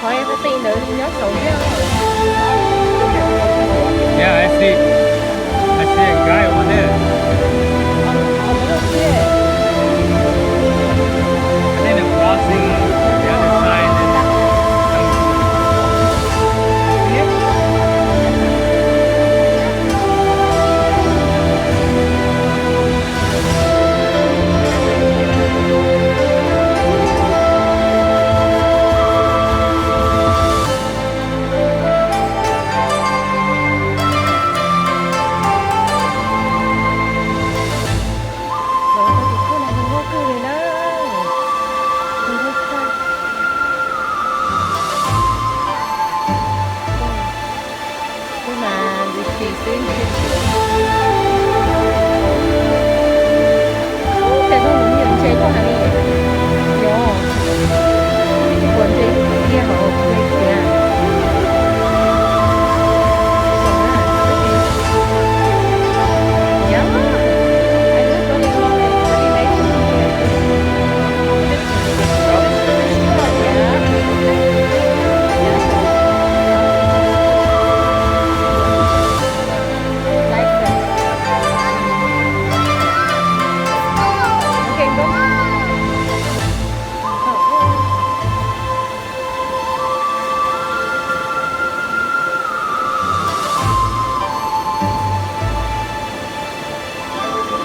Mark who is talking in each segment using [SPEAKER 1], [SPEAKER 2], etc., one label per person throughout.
[SPEAKER 1] khỏi em phải tin nữa nhớ sầu chứ.
[SPEAKER 2] Yeah, I see a guy over there.
[SPEAKER 1] Ông có được kia.
[SPEAKER 2] I think they're crossing the other side and then
[SPEAKER 1] Rồi tôi thì cô này đừng có cười đi đó. Đừng có cười. Nhưng mà vì chỉ xuyên thì tại sao muốn nhận chế cho hàng này? Yo, cái quần gì kia họ lấy kìa. Yeah, I just got it wrong. It's really nice to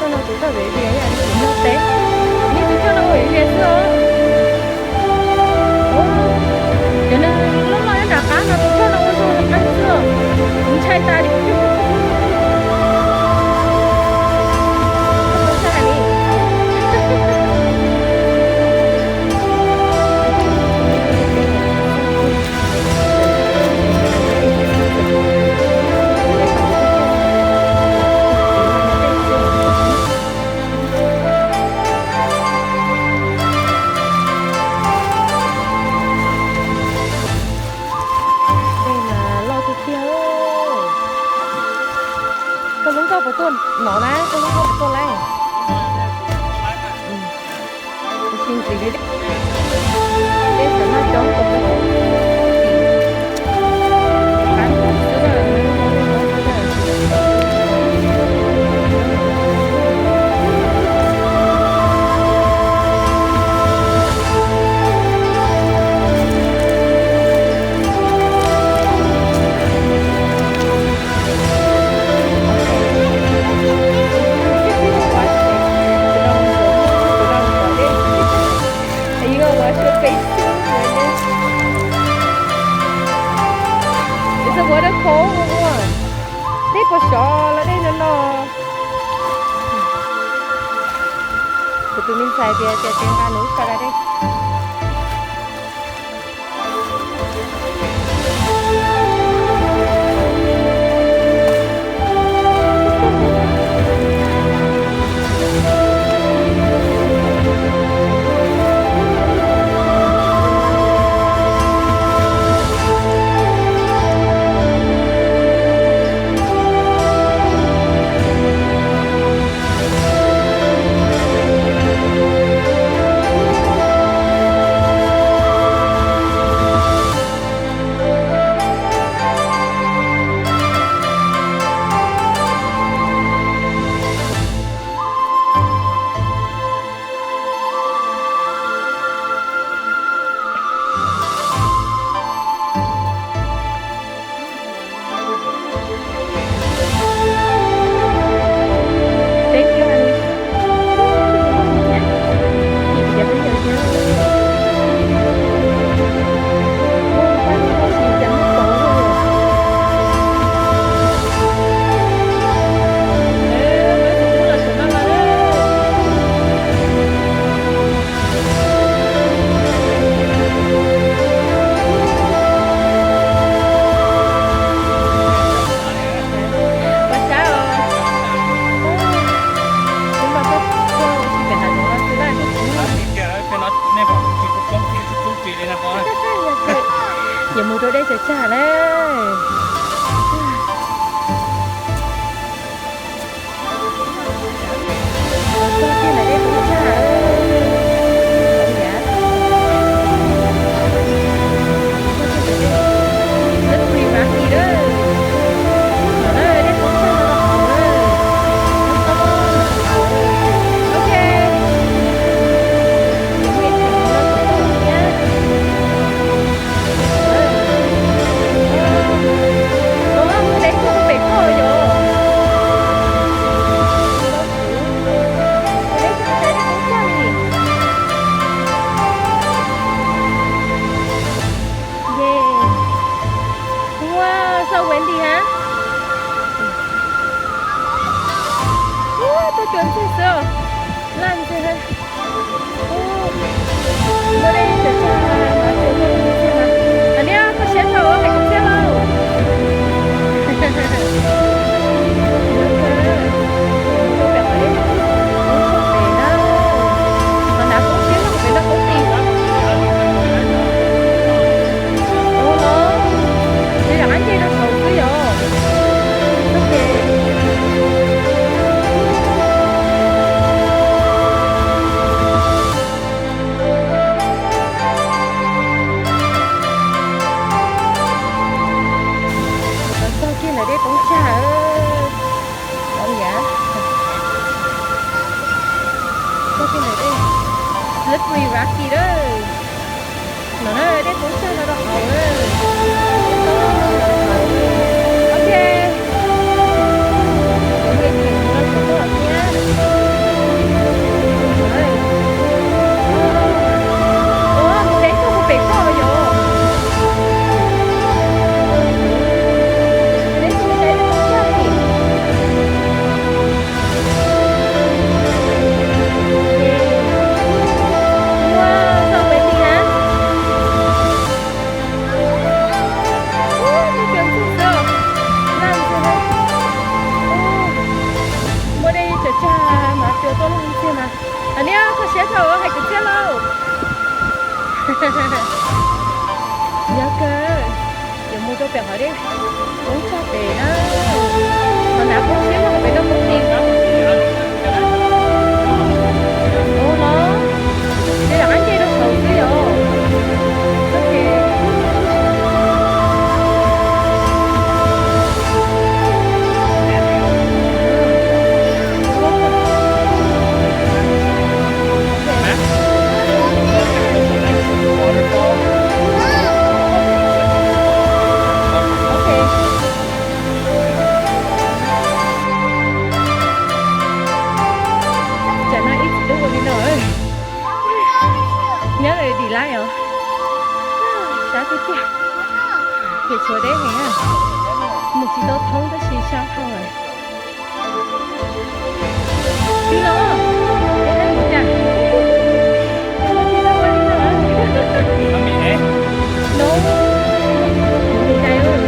[SPEAKER 1] cho nó cũng tao về về nhà đi cũng được đấy. Đi cứ cho nó về về xưa. Cho nên lúc mà nó cá nó cũng cho nó vô nó ăn xưa. Cũng chay ta đi. Không sao đi. Đây là lo từ kia. Con muốn câu của tôi nó nè, con muốn câu của tôi này. Xin gì đi. Đây sẽ là chống của tôi. Bán cũng rất là Are you gonna wash your face too? It's a waterfall one. Đây có sò là đây nó. Tụi mình xài tiền ăn uống sao đây? Giờ mùa rồi đây sẽ trả đấy. Cho kia này đây cũng trả ơi. Không giá. Ok. Những cái chuyện nó sẽ tốt lắm nha. Rồi. Ủa, để cho một việc có rồi. Để cho mình lấy một cái này. Wow, sao vậy chị hả? Cái chuyện gì sao? Làm gì vậy? Qua đây chờ cha mà chờ tôi luôn xem mà. 아니야, 그 쉐터 hay cái cello. 약간 연모도 병아리 엄청 되나? 나쁜 실력 배가 못인가? nó đây là anh chơi đâu sầu cái rồi. Ok. Chả nói ít chút rồi đi nữa. Nhớ rồi đi lại rồi. Chả biết kia. Thì chỗ đấy hả? Một chỉ đâu thông đó chỉ sao thôi. Đi đâu? Để ăn một chả. Đi đâu đi nữa?
[SPEAKER 2] Nó bị ế.
[SPEAKER 1] Đúng. Đi đây ơi.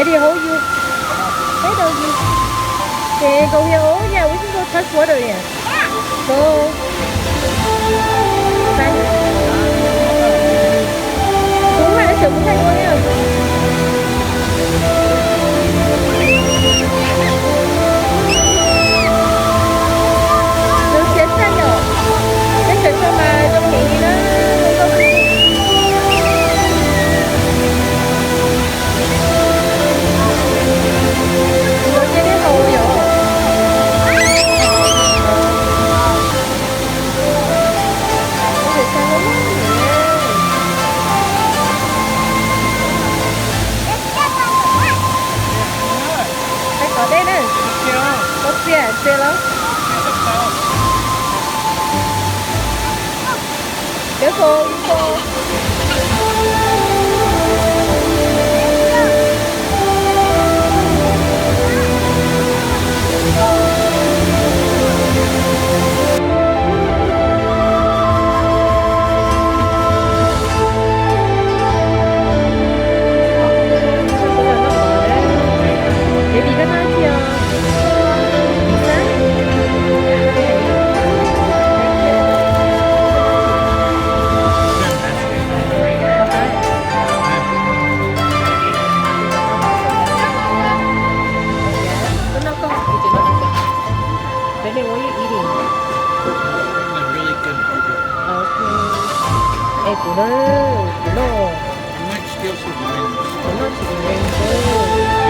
[SPEAKER 1] Daddy hold you. Hey, doggy. Okay, go here. Oh, yeah, we can go touch water here. Go. Đây. Đúng là nó chụp thay luôn nha. Đừng chết ra nhở. Cái chuyện cho mà trong miệng đi đó. Nó chết cái hồ rồi. Ở đây nè, có xe lắm. Beautiful, beautiful. Baby có nói chưa? Baby, what are you eating?
[SPEAKER 2] A really good burger.
[SPEAKER 1] Okay. Ê, của nó.
[SPEAKER 2] I might steal some wings.
[SPEAKER 1] Của nó chỉ rainbow.